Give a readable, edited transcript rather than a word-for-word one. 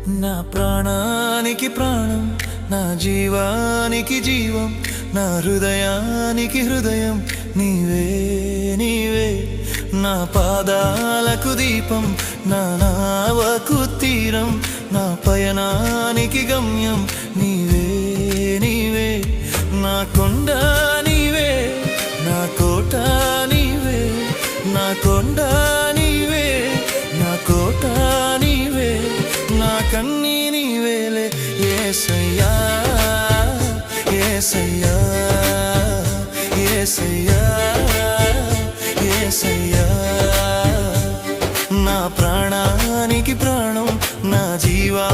నా ప్రాణానికి ప్రాణం, నా జీవానికి జీవం, నా హృదయానికి హృదయం నీవే నీవే. నా పాదాలకు దీపం, నా నావకు తీరం, నా పయనానికి గమ్యం నీవే నీవే. నా కొండ నీవే, నా కోట నీవే, నా కొండ నీవే, నా కోట నీవే, నా కన్నీ నీవేలే యేసయ్యా యేసయ్యా యేసయ్యా యేసయ్యా. నా ప్రాణానికి ప్రాణం, నా జీవా